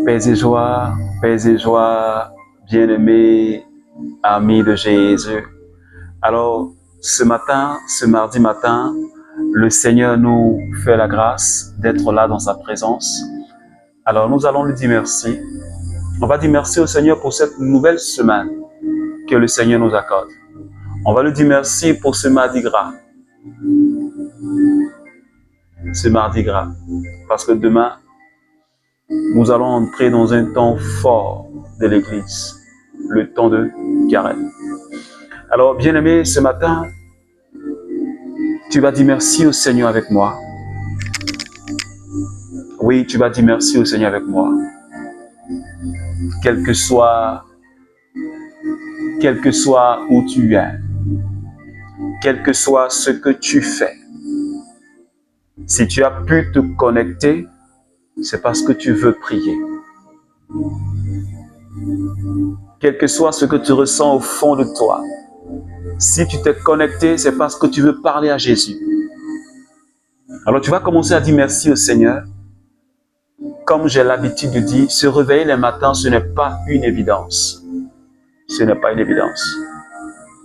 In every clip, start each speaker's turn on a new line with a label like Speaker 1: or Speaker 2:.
Speaker 1: Paix et joie, bien-aimés, amis de Jésus. Alors, ce matin, ce mardi matin, le Seigneur nous fait la grâce d'être là dans sa présence. Alors, nous allons lui dire merci. On va dire merci au Seigneur pour cette nouvelle semaine que le Seigneur nous accorde. On va lui dire merci pour ce mardi gras. Ce mardi gras. Parce que demain, nous allons entrer dans un temps fort de l'Église, le temps de carême. Alors, bien-aimé, ce matin, tu vas dire merci au Seigneur avec moi. Oui, tu vas dire merci au Seigneur avec moi. Quel que soit où tu es, quel que soit ce que tu fais, si tu as pu te connecter, c'est parce que tu veux prier. Quel que soit ce que tu ressens au fond de toi, si tu t'es connecté, c'est parce que tu veux parler à Jésus. Alors tu vas commencer à dire merci au Seigneur. Comme j'ai l'habitude de dire, se réveiller les matins, ce n'est pas une évidence. Ce n'est pas une évidence.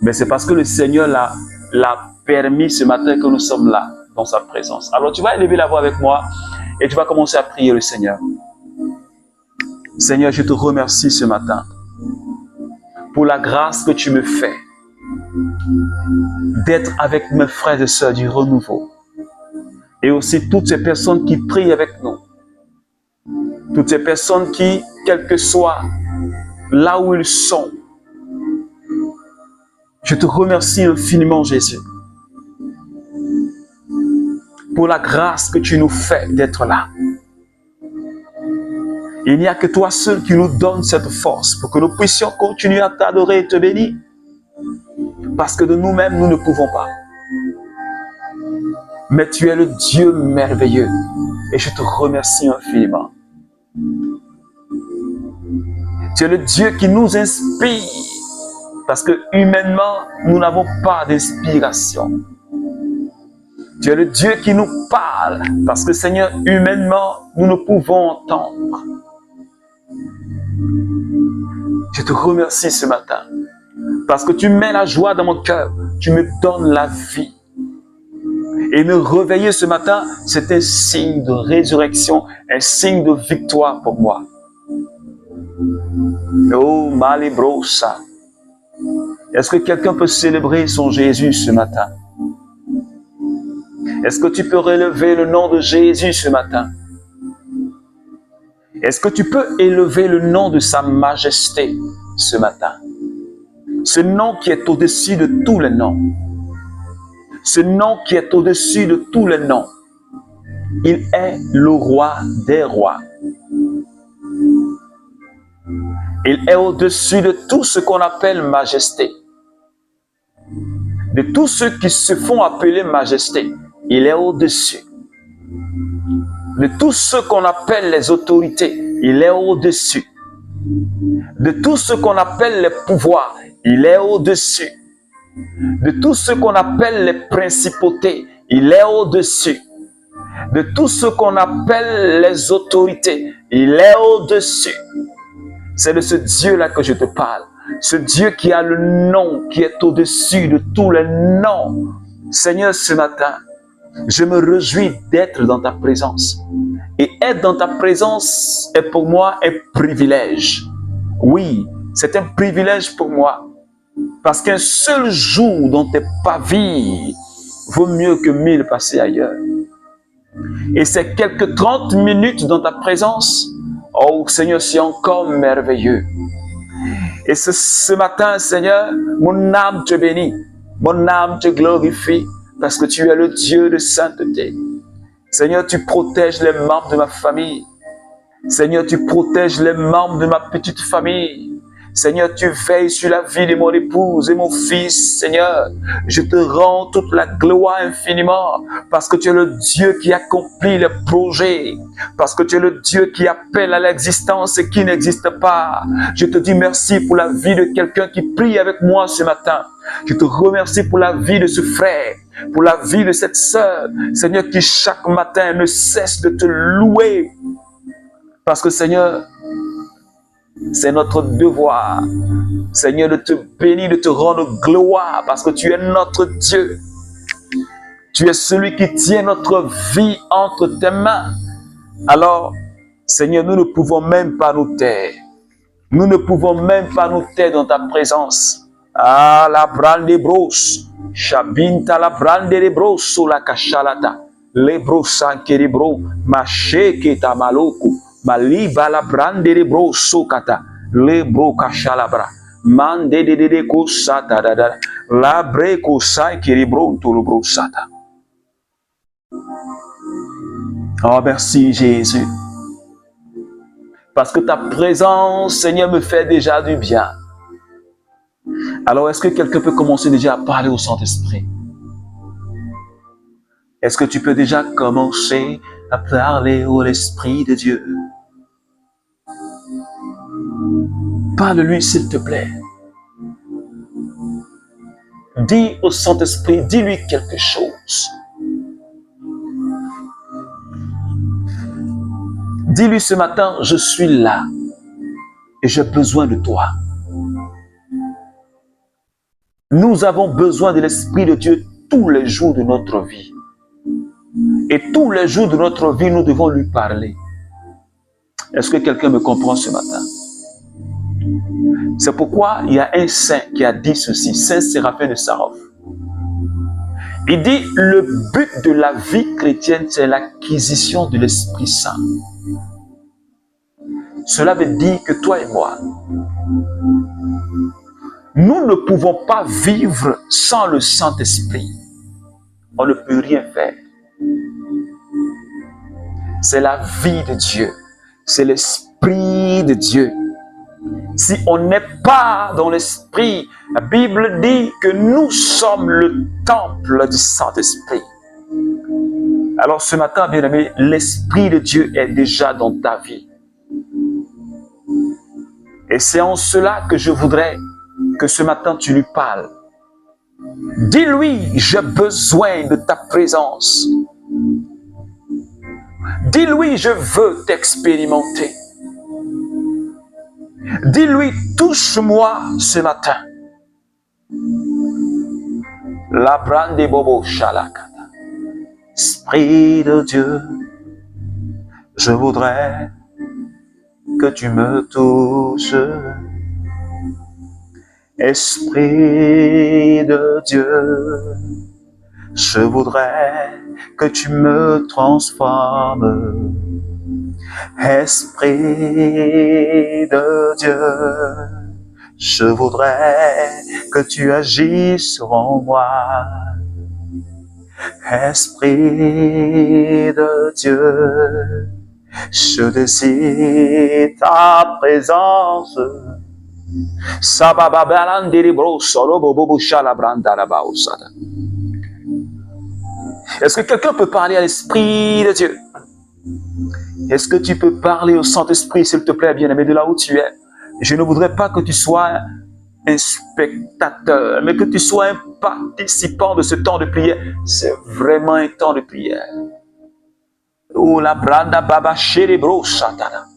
Speaker 1: Mais c'est parce que le Seigneur l'a permis ce matin que nous sommes là, dans sa présence. Alors tu vas élever la voix avec moi et tu vas commencer à prier le Seigneur. Seigneur, je te remercie ce matin pour la grâce que tu me fais d'être avec mes frères et sœurs du renouveau. Et aussi toutes ces personnes qui prient avec nous. Toutes ces personnes qui, quel que soit là où ils sont, je te remercie infiniment, Jésus, pour la grâce que tu nous fais d'être là. Il n'y a que toi seul qui nous donne cette force pour que nous puissions continuer à t'adorer et te bénir. Parce que de nous-mêmes, nous ne pouvons pas. Mais tu es le Dieu merveilleux et je te remercie infiniment. Tu es le Dieu qui nous inspire parce que humainement, nous n'avons pas d'inspiration. Tu es le Dieu qui nous parle parce que Seigneur, humainement, nous ne pouvons entendre. Je te remercie ce matin parce que tu mets la joie dans mon cœur, tu me donnes la vie. Et me réveiller ce matin, c'est un signe de résurrection, un signe de victoire pour moi. Oh, Malibrosa. Est-ce que quelqu'un peut célébrer son Jésus ce matin? Est-ce que tu peux relever le nom de Jésus ce matin? Est-ce que tu peux élever le nom de sa majesté ce matin? Ce nom qui est au-dessus de tous les noms. Ce nom qui est au-dessus de tous les noms. Il est le roi des rois. Il est au-dessus de tout ce qu'on appelle majesté. De tous ceux qui se font appeler majesté, il est au-dessus. De tous ceux qu'on appelle les autorités, il est au-dessus. De tout ce qu'on appelle les pouvoirs, il est au-dessus. De tout ce qu'on appelle les principautés, il est au-dessus. De tout ce qu'on appelle les autorités, il est au-dessus. C'est de ce Dieu-là que je te parle. Ce Dieu qui a le nom, qui est au-dessus de tous les noms. Seigneur, ce matin, je me réjouis d'être dans ta présence. Et être dans ta présence est pour moi un privilège. Oui, c'est un privilège pour moi. Parce qu'un seul jour dans tes pavis vaut mieux que 1000 passés ailleurs. Et ces quelques 30 minutes dans ta présence, oh Seigneur, c'est encore merveilleux. Et ce matin, Seigneur, mon âme te bénit, mon âme te glorifie, parce que tu es le Dieu de sainteté. Seigneur, tu protèges les membres de ma famille. Seigneur, tu protèges les membres de ma petite famille. Seigneur, tu veilles sur la vie de mon épouse et mon fils, Seigneur. Je te rends toute la gloire infiniment parce que tu es le Dieu qui accomplit les projets, parce que tu es le Dieu qui appelle à l'existence et qui n'existe pas. Je te dis merci pour la vie de quelqu'un qui prie avec moi ce matin. Je te remercie pour la vie de ce frère, pour la vie de cette sœur, Seigneur, qui chaque matin ne cesse de te louer. Parce que Seigneur, C'est notre devoir, Seigneur, de te bénir, de te rendre gloire, parce que tu es notre Dieu. Tu es celui qui tient notre vie entre tes mains. Alors, Seigneur, nous ne pouvons même pas nous taire. Nous ne pouvons même pas nous taire dans ta présence. Ah, la brande bros, Shabinta la brande bros, la cachalata, les bros sankeribro, macheke tamaloku, maliba la brande bros sokata, les bros cachalabra, mande de kosata, la breko sankeribro, tout le brosata. Oh, merci Jésus. Parce que ta présence, Seigneur, me fait déjà du bien. Alors, est-ce que quelqu'un peut commencer déjà à parler au Saint-Esprit? Est-ce que tu peux déjà commencer à parler au Esprit de Dieu? Parle-lui, s'il te plaît. Dis au Saint-Esprit, dis-lui quelque chose. Dis-lui ce matin, je suis là et j'ai besoin de toi. Nous avons besoin de l'Esprit de Dieu tous les jours de notre vie. Et tous les jours de notre vie, nous devons lui parler. Est-ce que quelqu'un me comprend ce matin? C'est pourquoi il y a un saint qui a dit ceci, Saint Séraphin de Sarov. Il dit, le but de la vie chrétienne, c'est l'acquisition de l'Esprit Saint. Cela veut dire que toi et moi, nous ne pouvons pas vivre sans le Saint-Esprit. On ne peut rien faire. C'est la vie de Dieu. C'est l'Esprit de Dieu. Si on n'est pas dans l'Esprit, la Bible dit que nous sommes le temple du Saint-Esprit. Alors ce matin, bien aimé, l'Esprit de Dieu est déjà dans ta vie. Et c'est en cela que je voudrais que ce matin tu lui parles. Dis-lui, j'ai besoin de ta présence. Dis-lui, je veux t'expérimenter. Dis-lui, touche-moi ce matin. La brande bobo shalakata. Esprit de Dieu, je voudrais que tu me touches. Esprit de Dieu, je voudrais que tu me transformes. Esprit de Dieu, je voudrais que tu agisses en moi. Esprit de Dieu, je désire ta présence. Est-ce que quelqu'un peut parler à l'Esprit de Dieu? Est-ce que tu peux parler au Saint-Esprit, s'il te plaît, bien-aimé, de là où tu es? Je ne voudrais pas que tu sois un spectateur, mais que tu sois un participant de ce temps de prière. C'est vraiment un temps de prière. Oh, la branda baba chérebro satana.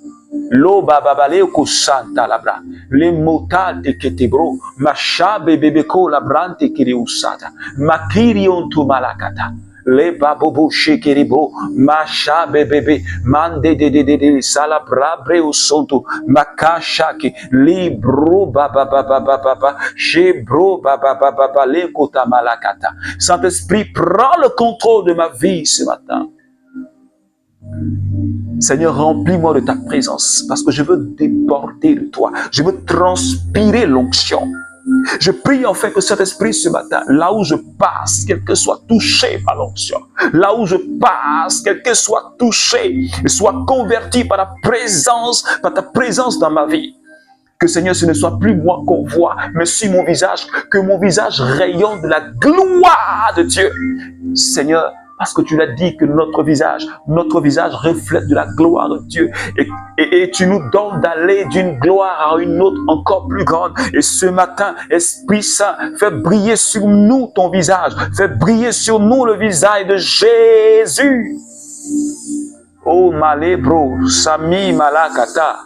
Speaker 1: Lo baba leo ko santa la bra. Le motate que te bro. Macha bebe ko la brante kiri usata. Makiri on tu malakata. Le babobo shekeribo. Macha bebe. Mande de salabra breo sonto. Makashaki. Libro baba baba baba. Chebro baba baba le kota malakata. Saint-Esprit, prends le contrôle de ma vie ce matin. Seigneur, remplis-moi de ta présence parce que je veux déborder de toi. Je veux transpirer l'onction. Je prie enfin que cet esprit ce matin, là où je passe, quelqu'un soit touché par l'onction. Là où je passe, quelqu'un soit touché et soit converti par ta présence dans ma vie. Que Seigneur, ce ne soit plus moi qu'on voit, mais sur mon visage, que mon visage rayonne de la gloire de Dieu. Seigneur, parce que tu l'as dit que notre visage reflète de la gloire de Dieu. Et tu nous donnes d'aller d'une gloire à une autre encore plus grande. Et ce matin, Esprit Saint, fais briller sur nous ton visage. Fais briller sur nous le visage de Jésus. Oh malebro, sami malakata.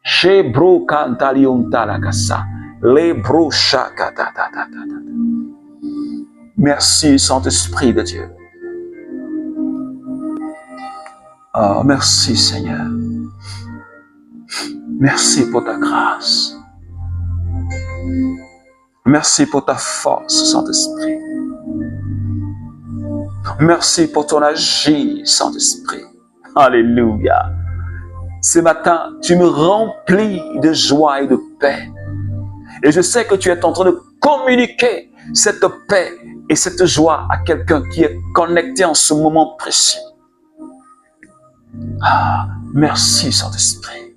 Speaker 1: Shebro kantalion talakasa. Lebro shakatatatata. Merci, Saint-Esprit de Dieu. Oh, merci, Seigneur. Merci pour ta grâce. Merci pour ta force, Saint-Esprit. Merci pour ton agir, Saint-Esprit. Alléluia. Ce matin, tu me remplis de joie et de paix. Et je sais que tu es en train de communiquer cette paix et cette joie à quelqu'un qui est connecté en ce moment précis. Ah, merci, Saint-Esprit.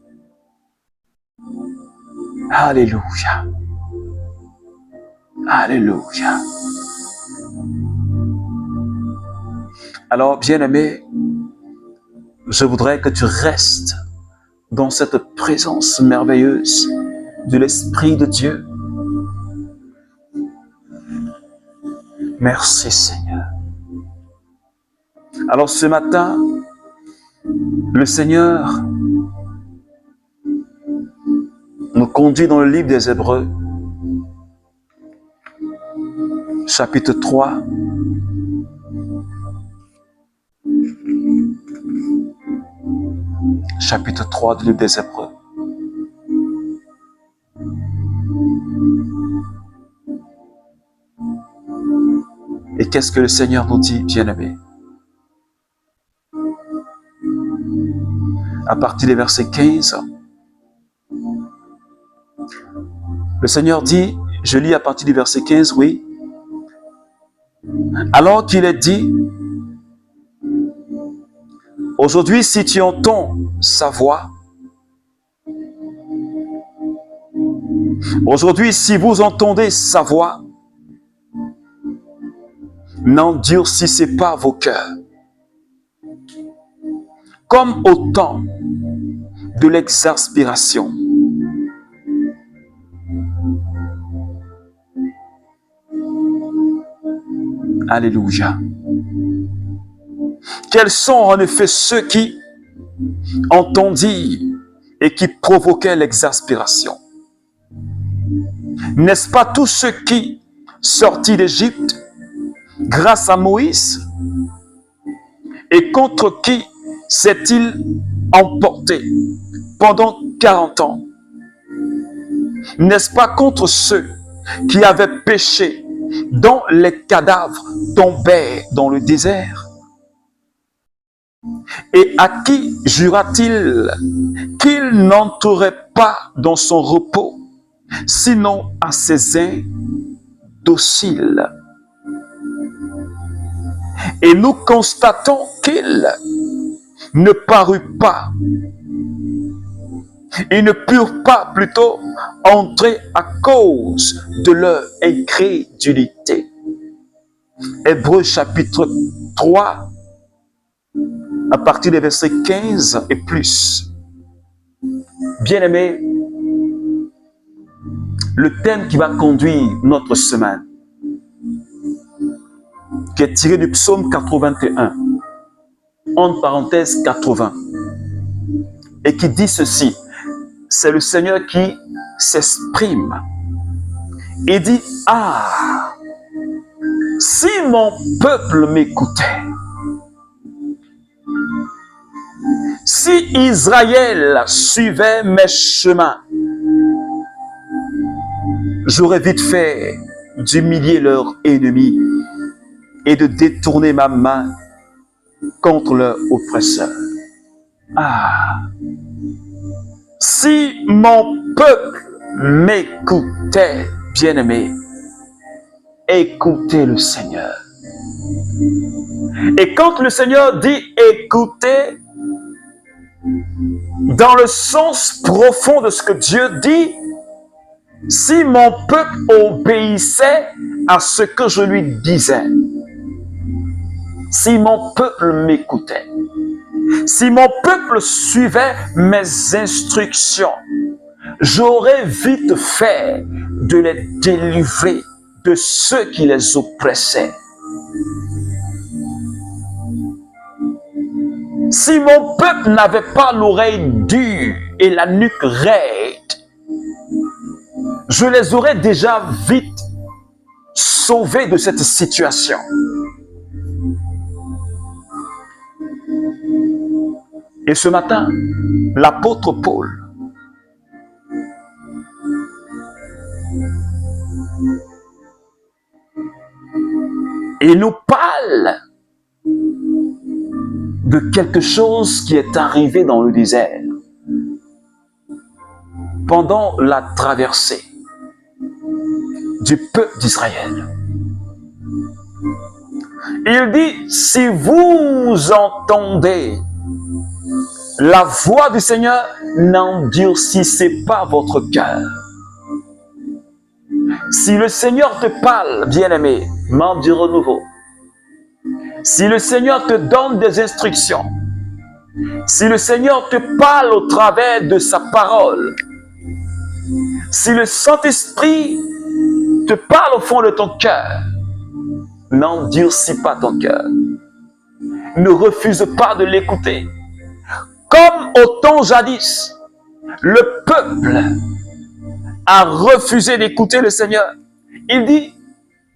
Speaker 1: Alléluia. Alléluia. Alors, bien-aimé, je voudrais que tu restes dans cette présence merveilleuse de l'Esprit de Dieu. Merci, Seigneur. Alors, ce matin, le Seigneur nous conduit dans le livre des Hébreux, chapitre 3. Chapitre 3 du livre des Hébreux. Et qu'est-ce que le Seigneur nous dit, bien-aimés? À partir du verset 15, le Seigneur dit, je lis à partir du verset 15, oui. Alors qu'il est dit, aujourd'hui, si tu entends sa voix, aujourd'hui, si vous entendez sa voix, n'endurcissez pas vos cœurs. Comme au temps de l'exaspération. Alléluia. Quels sont en effet ceux qui entendirent et qui provoquaient l'exaspération? N'est-ce pas tous ceux qui, sortis d'Égypte, grâce à Moïse, et contre qui s'est-il emporté pendant 40 ans? N'est-ce pas contre ceux qui avaient péché, dont les cadavres tombaient dans le désert? Et à qui jura-t-il qu'il n'entrerait pas dans son repos, sinon à ses indociles? Et nous constatons qu'il ne parut pas, ils ne purent pas plutôt entrer à cause de leur incrédulité. Hébreux chapitre 3, à partir des versets 15 et plus. Bien-aimés, le thème qui va conduire notre semaine, qui est tiré du psaume 81, entre parenthèses 80, et qui dit ceci, c'est le Seigneur qui s'exprime et dit, ah, si mon peuple m'écoutait, si Israël suivait mes chemins, j'aurais vite fait d'humilier leurs ennemis et de détourner ma main contre leurs oppresseurs. Ah, si mon peuple m'écoutait, bien-aimé, écoutez le Seigneur. Et quand le Seigneur dit écoutez, dans le sens profond de ce que Dieu dit, si mon peuple obéissait à ce que je lui disais, si mon peuple m'écoutait, si mon peuple suivait mes instructions, j'aurais vite fait de les délivrer de ceux qui les oppressaient. Si mon peuple n'avait pas l'oreille dure et la nuque raide, je les aurais déjà vite sauvés de cette situation. Et ce matin, l'apôtre Paul il nous parle de quelque chose qui est arrivé dans le désert pendant la traversée du peuple d'Israël. Il dit, si vous entendez la voix du Seigneur, n'endurcissez pas votre cœur. Si le Seigneur te parle, bien-aimé, membre du renouveau, si le Seigneur te donne des instructions, si le Seigneur te parle au travers de sa parole, si le Saint-Esprit te parle au fond de ton cœur, n'endurcis pas ton cœur. Ne refuse pas de l'écouter. Comme au temps jadis, le peuple a refusé d'écouter le Seigneur. Il dit,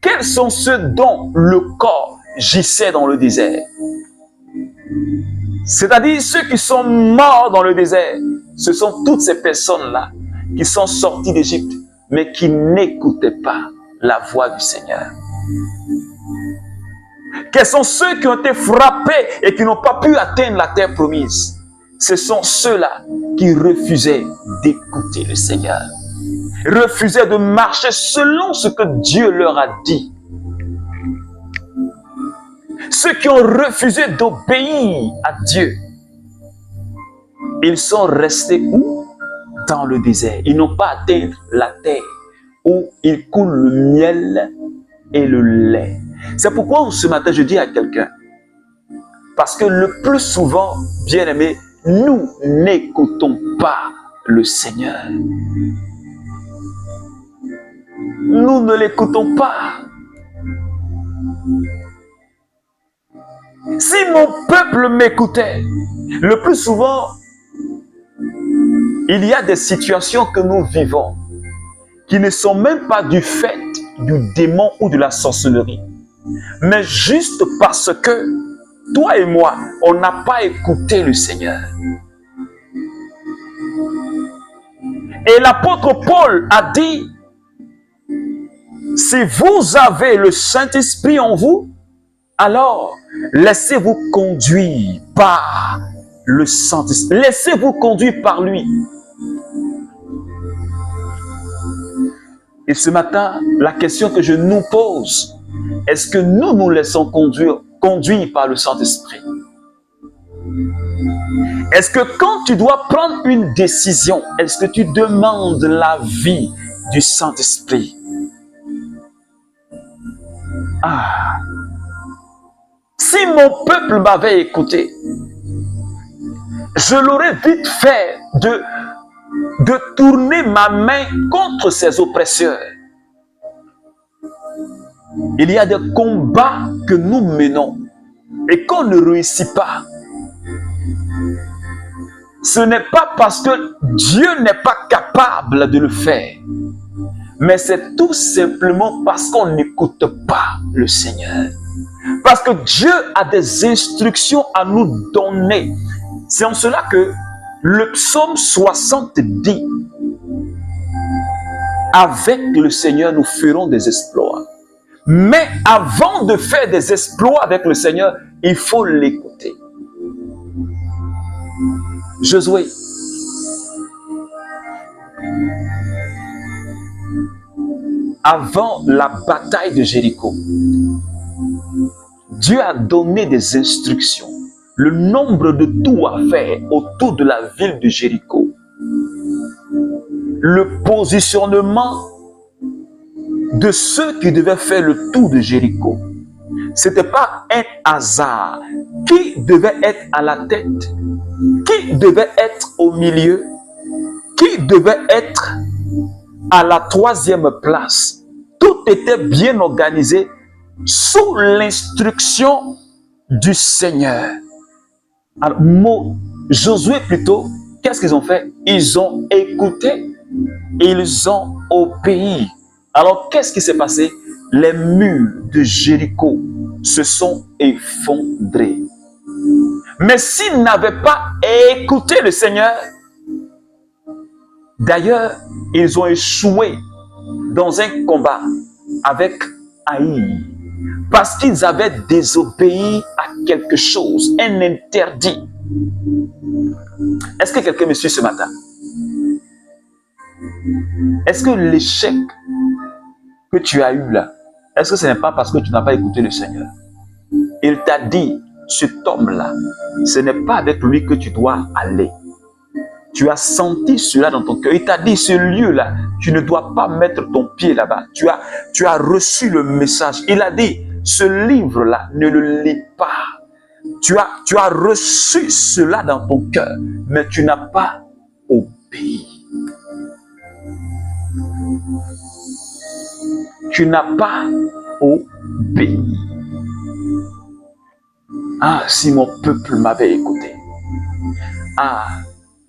Speaker 1: quels sont ceux dont le corps gissait dans le désert? C'est-à-dire ceux qui sont morts dans le désert. Ce sont toutes ces personnes-là qui sont sorties d'Égypte, mais qui n'écoutaient pas la voix du Seigneur. Quels sont ceux qui ont été frappés et qui n'ont pas pu atteindre la terre promise? Ce sont ceux-là qui refusaient d'écouter le Seigneur, refusaient de marcher selon ce que Dieu leur a dit. Ceux qui ont refusé d'obéir à Dieu, ils sont restés où? Dans le désert. Ils n'ont pas atteint la terre où il coule le miel et le lait. C'est pourquoi ce matin je dis à quelqu'un, parce que le plus souvent, bien-aimé, nous n'écoutons pas le Seigneur. Nous ne l'écoutons pas. Si mon peuple m'écoutait, le plus souvent, il y a des situations que nous vivons qui ne sont même pas du fait du démon ou de la sorcellerie, mais juste parce que toi et moi, on n'a pas écouté le Seigneur. Et l'apôtre Paul a dit, si vous avez le Saint-Esprit en vous, alors laissez-vous conduire par le Saint-Esprit. Laissez-vous conduire par lui. Et ce matin, la question que je nous pose, est-ce que nous nous laissons conduire par le Saint-Esprit? Est-ce que quand tu dois prendre une décision, est-ce que tu demandes l'avis du Saint-Esprit? Ah! Si mon peuple m'avait écouté, je l'aurais vite fait de tourner ma main contre ses oppresseurs. Il y a des combats que nous menons et qu'on ne réussit pas. Ce n'est pas parce que Dieu n'est pas capable de le faire, mais c'est tout simplement parce qu'on n'écoute pas le Seigneur. Parce que Dieu a des instructions à nous donner. C'est en cela que le psaume 60 dit, avec le Seigneur, nous ferons des exploits. Mais avant de faire des exploits avec le Seigneur, il faut l'écouter. Josué, avant la bataille de Jéricho, Dieu a donné des instructions, le nombre de tours à faire autour de la ville de Jéricho, le positionnement de ceux qui devaient faire le tour de Jéricho. Ce n'était pas un hasard. Qui devait être à la tête? Qui devait être au milieu? Qui devait être à la troisième place? Tout était bien organisé sous l'instruction du Seigneur. Alors, Josué plutôt, qu'est-ce qu'ils ont fait? Ils ont écouté, ils ont obéi. Alors, qu'est-ce qui s'est passé? Les murs de Jéricho se sont effondrés. Mais s'ils n'avaient pas écouté le Seigneur, d'ailleurs, ils ont échoué dans un combat avec Haï, parce qu'ils avaient désobéi à quelque chose, un interdit. Est-ce que quelqu'un me suit ce matin? Est-ce que l'échec que tu as eu là, est-ce que ce n'est pas parce que tu n'as pas écouté le Seigneur? Il t'a dit, cet homme-là, ce n'est pas avec lui que tu dois aller. Tu as senti cela dans ton cœur. Il t'a dit, ce lieu-là, tu ne dois pas mettre ton pied là-bas. Tu as reçu le message. Il a dit, ce livre-là, ne le lis pas. Tu as reçu cela dans ton cœur, mais tu n'as pas obéi. Tu n'as pas obéi. Ah, si mon peuple m'avait écouté. Ah,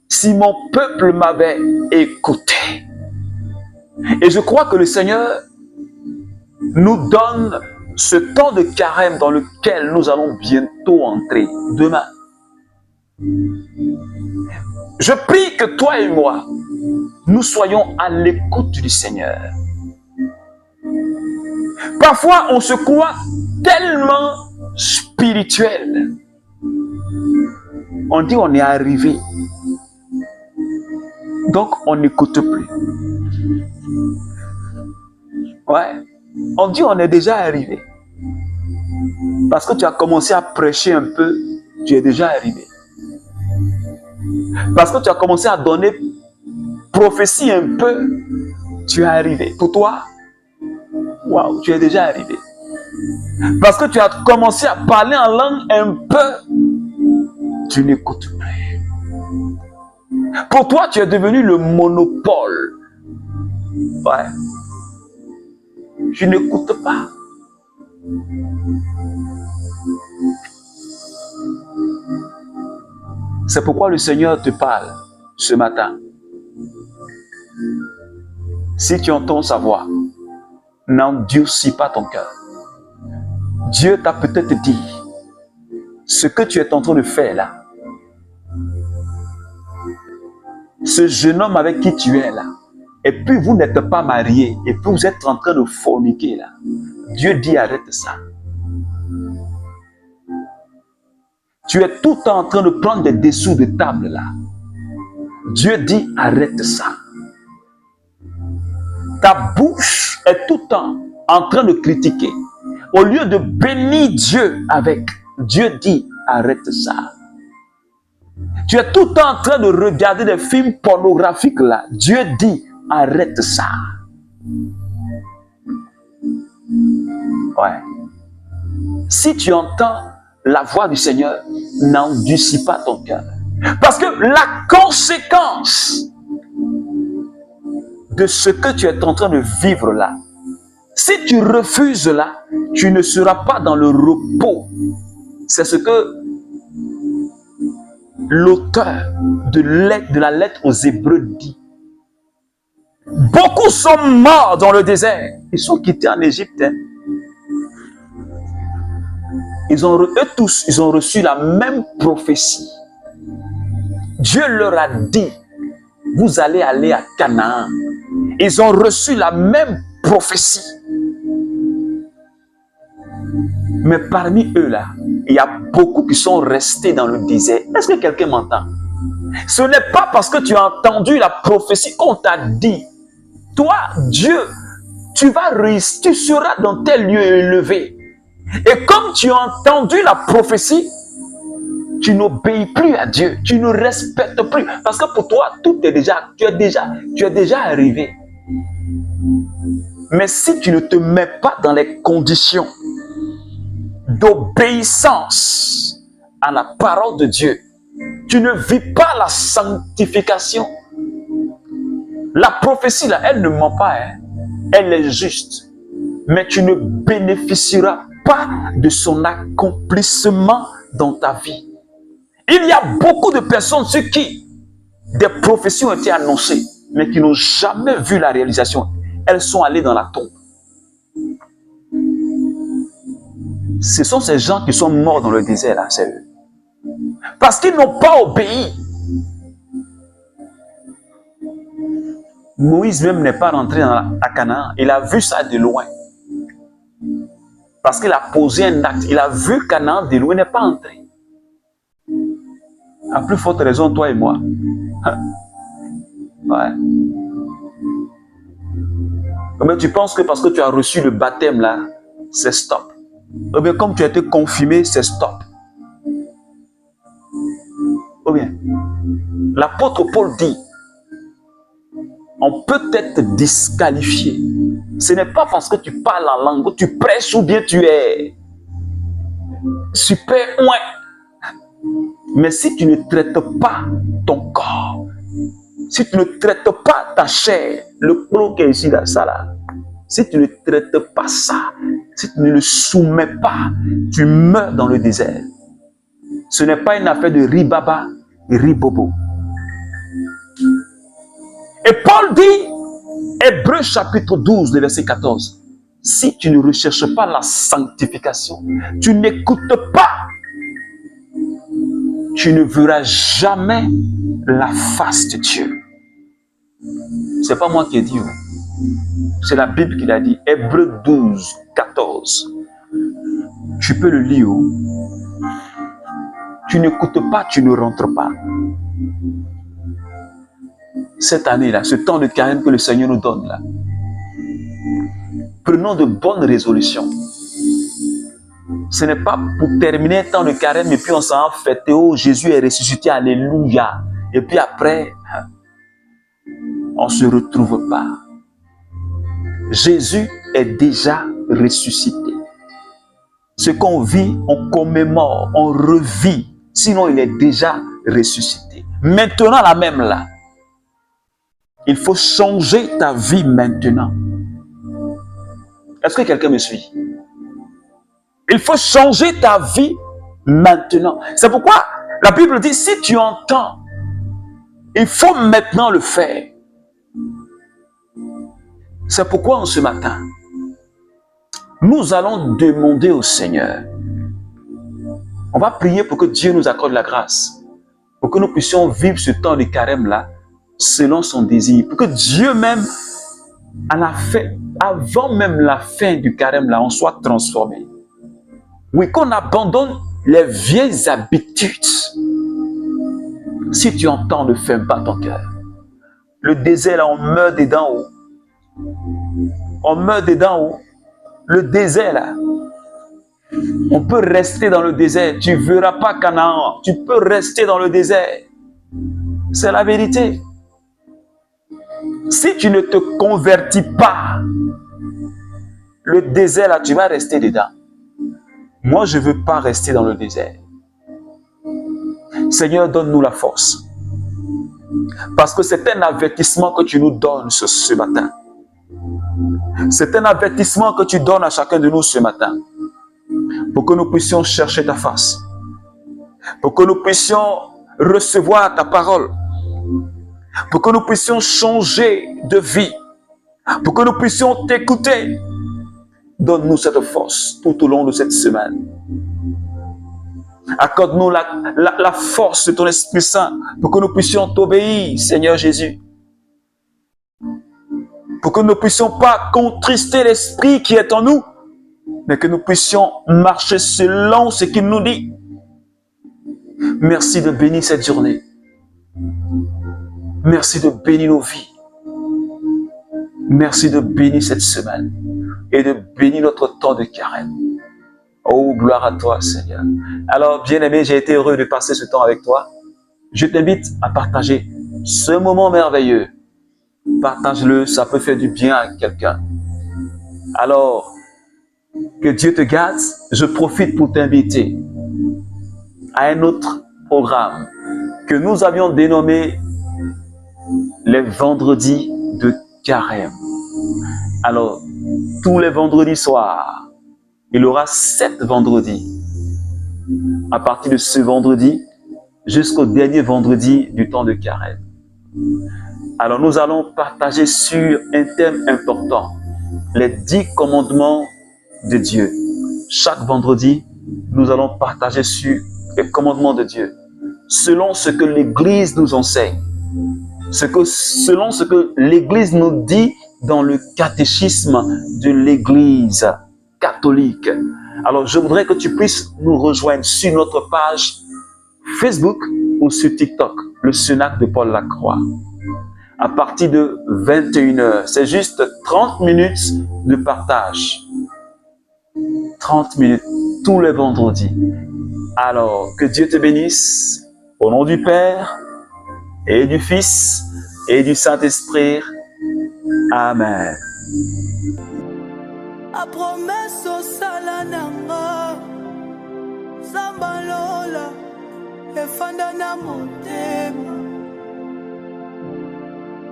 Speaker 1: si mon peuple m'avait écouté. Et je crois que le Seigneur nous donne ce temps de carême dans lequel nous allons bientôt entrer, demain. Je prie que toi et moi, nous soyons à l'écoute du Seigneur. Parfois, on se croit tellement spirituel. On dit on est arrivé. Donc, on n'écoute plus. Ouais. On dit on est déjà arrivé. Parce que tu as commencé à prêcher un peu, tu es déjà arrivé. Parce que tu as commencé à donner prophétie un peu, tu es arrivé. Pour toi, waouh, tu es déjà arrivé. Parce que tu as commencé à parler en langue un peu, tu n'écoutes plus. Pour toi, tu es devenu le monopole. Ouais. Tu n'écoutes pas. C'est pourquoi le Seigneur te parle ce matin. Si tu entends sa voix, n'endurcis pas ton cœur. Dieu t'a peut-être dit, ce que tu es en train de faire là, ce jeune homme avec qui tu es là, et puis vous n'êtes pas marié, et puis vous êtes en train de forniquer là, Dieu dit arrête ça. Tu es tout le temps en train de prendre des dessous de table là. Dieu dit arrête ça. Ta bouche est tout le temps en train de critiquer. Au lieu de bénir Dieu avec, Dieu dit arrête ça. Tu es tout le temps en train de regarder des films pornographiques là. Dieu dit arrête ça. Ouais. Si tu entends la voix du Seigneur, n'endurcis pas ton cœur. Parce que la conséquence de ce que tu es en train de vivre là, si tu refuses là, tu ne seras pas dans le repos. C'est ce que l'auteur de la lettre aux Hébreux dit. Beaucoup sont morts dans le désert. Ils sont quittés en Égypte. Hein. Eux tous, ils ont reçu la même prophétie. Dieu leur a dit, vous allez aller à Canaan. Ils ont reçu la même prophétie. Mais parmi eux là, il y a beaucoup qui sont restés dans le désert. Est-ce que quelqu'un m'entend? Ce n'est pas parce que tu as entendu la prophétie qu'on t'a dit, toi, Dieu, tu vas réussir, tu seras dans tel lieu élevé. Et comme tu as entendu la prophétie, tu n'obéis plus à Dieu, tu ne respectes plus. Parce que pour toi, tout est déjà, tu es déjà arrivé. Mais si tu ne te mets pas dans les conditions d'obéissance à la parole de Dieu, tu ne vis pas la sanctification. La prophétie là, elle ne ment pas, hein? Elle est juste. Mais tu ne bénéficieras pas de son accomplissement dans ta vie. Il y a beaucoup de personnes sur qui des prophéties ont été annoncées, mais qui n'ont jamais vu la réalisation. Elles sont allées dans la tombe. Ce sont ces gens qui sont morts dans le désert, là, c'est eux. Parce qu'ils n'ont pas obéi. Moïse même n'est pas rentré à Canaan. Il a vu ça de loin. Parce qu'il a posé un acte. Il a vu Canaan de loin, il n'est pas entré. À plus forte raison, toi et moi. Ouais. Mais tu penses que parce que tu as reçu le baptême là, c'est stop. Ou bien comme tu as été confirmé, c'est stop. Ou bien, l'apôtre Paul dit, on peut être disqualifié. Ce n'est pas parce que tu parles en langue, tu prêches ou bien tu es super loin. Mais si tu ne traites pas ton corps, si tu ne traites pas ta chair, le clou qui est ici, là, ça là, si tu ne traites pas ça, si tu ne le soumets pas, tu meurs dans le désert. Ce n'est pas une affaire de ribaba et ribobo. Et Paul dit, Hébreux chapitre 12, le verset 14, si tu ne recherches pas la sanctification, tu n'écoutes pas, tu ne verras jamais la face de Dieu. C'est pas moi qui ai dit, c'est la Bible qui l'a dit. Hébreux 12, 14. Tu peux le lire. Tu n'écoutes pas, tu ne rentres pas. Cette année-là, ce temps de carême que le Seigneur nous donne là, prenons de bonnes résolutions. Ce n'est pas pour terminer un temps de carême et puis on s'en fait, oh Jésus est ressuscité, alléluia. Et puis après, on ne se retrouve pas. Jésus est déjà ressuscité. Ce qu'on vit, on commémore, on revit. Sinon, il est déjà ressuscité. Maintenant, la même là. Il faut changer ta vie maintenant. Est-ce que quelqu'un me suit? Il faut changer ta vie maintenant. C'est pourquoi la Bible dit, si tu entends, il faut maintenant le faire. C'est pourquoi en ce matin, nous allons demander au Seigneur. On va prier pour que Dieu nous accorde la grâce. Pour que nous puissions vivre ce temps de carême-là selon son désir. Pour que Dieu même, à la fin, avant même la fin du carême-là, on soit transformé. Oui, qu'on abandonne les vieilles habitudes. Si tu entends, ne ferme pas ton cœur. Le désert, là, on meurt dedans haut. On meurt dedans haut. Le désert, là, on peut rester dans le désert. Tu ne verras pas Canaan. Tu peux rester dans le désert. C'est la vérité. Si tu ne te convertis pas, le désert, là, tu vas rester dedans. Moi, je ne veux pas rester dans le désert. Seigneur, donne-nous la force. Parce que c'est un avertissement que tu nous donnes ce matin. C'est un avertissement que tu donnes à chacun de nous ce matin. Pour que nous puissions chercher ta face. Pour que nous puissions recevoir ta parole. Pour que nous puissions changer de vie. Pour que nous puissions t'écouter. Donne-nous cette force tout au long de cette semaine. Accorde-nous la force de ton Esprit Saint pour que nous puissions t'obéir, Seigneur Jésus. Pour que nous ne puissions pas contrister l'Esprit qui est en nous, mais que nous puissions marcher selon ce qu'il nous dit. Merci de bénir cette journée. Merci de bénir nos vies. Merci de bénir cette semaine et de bénir notre temps de carême. Oh, gloire à toi, Seigneur. Alors, bien-aimé, j'ai été heureux de passer ce temps avec toi. Je t'invite à partager ce moment merveilleux. Partage-le, ça peut faire du bien à quelqu'un. Alors, que Dieu te garde. Je profite pour t'inviter à un autre programme que nous avions dénommé les vendredis de carême. Alors, tous les vendredis soirs, il y aura 7 vendredis. À partir de ce vendredi, jusqu'au dernier vendredi du temps de carême. Alors nous allons partager sur un thème important, les 10 commandements de Dieu. Chaque vendredi, nous allons partager sur les commandements de Dieu, selon ce que l'Église nous enseigne, selon ce que l'Église nous dit dans le catéchisme de l'Église catholique. Alors, je voudrais que tu puisses nous rejoindre sur notre page Facebook ou sur TikTok, le Cenacle de Paul Lacroix. À partir de 21h, c'est juste 30 minutes de partage. 30 minutes tous les vendredis. Alors, que Dieu te bénisse, au nom du Père, et du Fils, et du Saint-Esprit. Amen.
Speaker 2: A promesse au salananga, Zambalola, et Fandana Montema.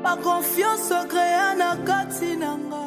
Speaker 2: Ma confiance au créana Katinanga.